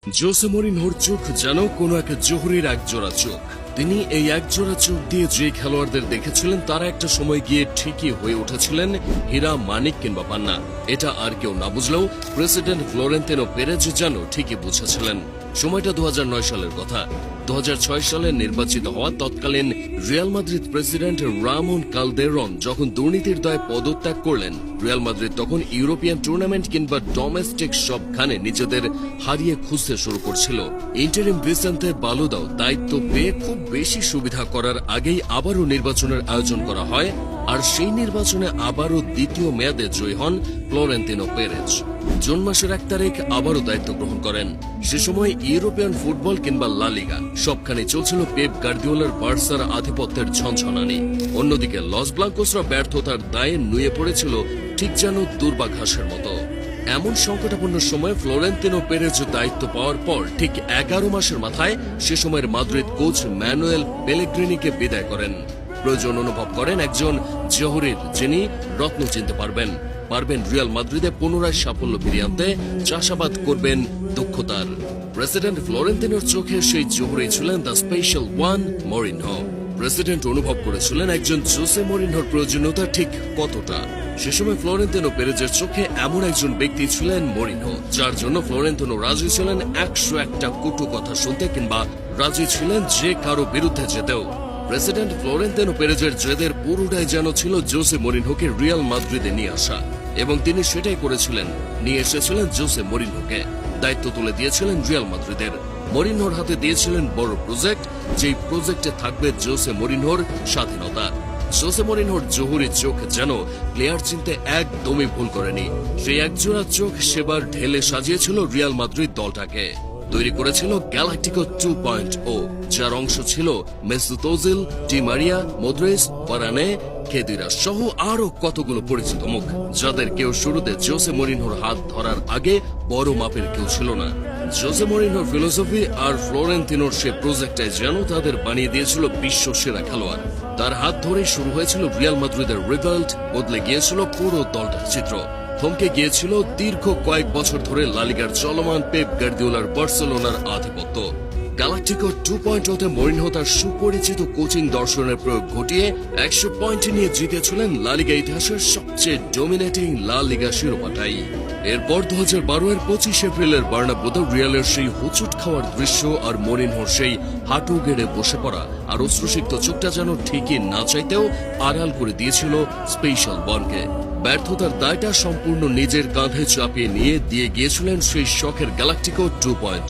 Jose মরিনহোর চোখ যেন কোনো এক জহুরির একজোড়া চোখ। তিনি এই একজোড়া চোখ দিয়ে যে খেলোয়াড়দের দেখেছিলেন তারা একটা সময় গিয়ে ঠিকই হয়ে উঠেছিলেন হীরা, মানিক কিংবা পান্না। এটা আর কেউ না বুঝলেও প্রেসিডেন্ট ফ্লোরেন্তিনো পেরেজ যেন ঠিকই বুঝেছিলেন। সময়টা 2009 সালের কথা। 2006 সালে নির্বাচিত হওয়া তৎকালীন Real Madrid president Ramon Calderon যখন দুর্নীতির দায়ে পদত্যাগ করলেন, রিয়াল মাদ্রিদ তখন ইউরোপিয়ান টুর্নামেন্ট কিংবা ডোমেস্টিক সবখানে নিজেদের হারিয়ে খুঁজতে শুরু করছিল। ইন্টারিম ভিসেন্তে বালুদাও দায়িত্ব পেয়ে খুব বেশি সুবিধা করার আগেই আবারও নির্বাচনের আয়োজন করা হয়, আর সেই নির্বাচনে আবারও দ্বিতীয় মেয়াদে জয়ী হন ফ্লোরেন্তিনো পেরেজ। জুন মাসের 1 তারিখ আবারও দায়িত্ব গ্রহণ করেন। সে সময় ইউরোপিয়ান ফুটবল কিংবা লা লিগা সবখানে চলছিল পেপ গার্দিওলার বার্সার আধিপত্যের ঝনঝনানি। অন্যদিকে লস ব্লাঙ্কোসরা ব্যর্থতার দায়ে নুয়ে পড়েছিল ঠিক যেন দুর্বাঘাসের মতো। এমন সংকটাপন্ন সময়ে ফ্লোরেন্তিনো পেরেজ দায়িত্ব পাওয়ার পর ঠিক 11 মাসের মাথায় সে সময়ের মাদ্রিদ কোচ ম্যানুয়েল পেলেগ্রিনিকে বিদায় করেন। প্রয়োজন অনুভব করেন একজন জহুরির, যিনি রত্ন চিনতে পারবেন রিয়াল মাদ্রিদে পুনরায় সাফল্য ফিরিয়ে আনতে চাষাবাদ করবেন দক্ষতার। প্রেসিডেন্ট ফ্লোরেন্তিনোর চোখে সেই জহুরি ছিলেন the special one, Mourinho. President অনুভব করেছিলেন একজন জোসে মরিনহোর প্রয়োজনীয়তা ঠিক কতটা। সে সময় ফ্লোরেন্তিনো পেরেজের চোখে এমন একজন ব্যক্তি ছিলেন মরিনহো, যার জন্য ফ্লোরেন্তিনো রাজি ছিলেন 101টা কটু কথা শুনতে কিংবা রাজি ছিলেন যে কারো বিরুদ্ধে যেতেও। প্রেসিডেন্ট ফ্লোরেন্তিনো পেরেজের জেদের পুরোটাই যেন ছিল জোসে মরিনহোকে রিয়াল মাদ্রিদে নিয়ে আসা, এবং তিনি সেটাই করেছিলেন। নিয়ে এসেছিলেন জোসে মরিনহোকে, দায়িত্ব তুলে দিয়েছিলেন রিয়াল মাদ্রিদের। মরিনহোর হাতে দিয়েছিলেন বড় প্রজেক্ট, যেই প্রজেক্টে থাকবে জোসে মরিনহোর স্বাধীনতা। জোসে মরিনহোর জহুরি চোখ যেন প্লেয়ার চিনতে একদমই ভুল করেনি। সেই একজোড়া চোখ সেবার ঢেলে সাজিয়েছিল রিয়াল মাদ্রিদ দলটাকে। তৈরি করেছিল গ্যালাকটিকো 2.0, যার অংশ ছিল Mesut Ozil, Di Maria, Modric, Varane, Khedira সহ আরো কতগুলো পরিচিত মুখ, যাদের কেউ শুরুতে জোসে মরিনহোর হাত ধরার আগে বড় মাপের কেউ ছিল না। জোসে মরিনহোর ফিলোসফি আর ফ্লোরেন্তিনোর সে প্রজেক্টটাই যেন তাদের বানিয়ে দিয়েছিল বিশ্ব সেরা খেলোয়াড়। তার হাত ধরে শুরু হয়েছিল রিয়াল মাদ্রিদের রিভল্ট, বদলে গিয়েছিল পুরো দলটার চিত্র। থমকে গিয়েছিল দীর্ঘ কয়েক বছর ধরে লা লিগার চলমান পেপ গার্দিওলার বার্সেলোনার আধিপত্য। গ্যালাকটিকো 2.0 তে মরিনহো তার সুপরিচিত কোচিং দর্শনের প্রয়োগ ঘটিয়ে 100 পয়েন্ট নিয়ে জিতেছিলেন লা লিগা ইতিহাসের সবচেয়ে ডোমিনেটিং লা লিগা শিরোপাটাই। এরপর 2012-এর 25 এপ্রিলের বার্নাব্যুতে রিয়ালের সেই হুচুট খাওয়ার দৃশ্য আর মরিনহোর সেই হাঁটু গেড়ে বসে পড়া আর অশ্রুসিক্ত চোখটা যেন ঠিকই না চাইতেও আড়াল করে দিয়েছিল স্পেশাল ওয়ানকে। ব্যর্থতার দায়টা সম্পূর্ণ নিজের কাঁধে চাপিয়ে নিয়ে দিয়ে গিয়েছিলেন সেই শখের গ্যালাকটিকো 2.0।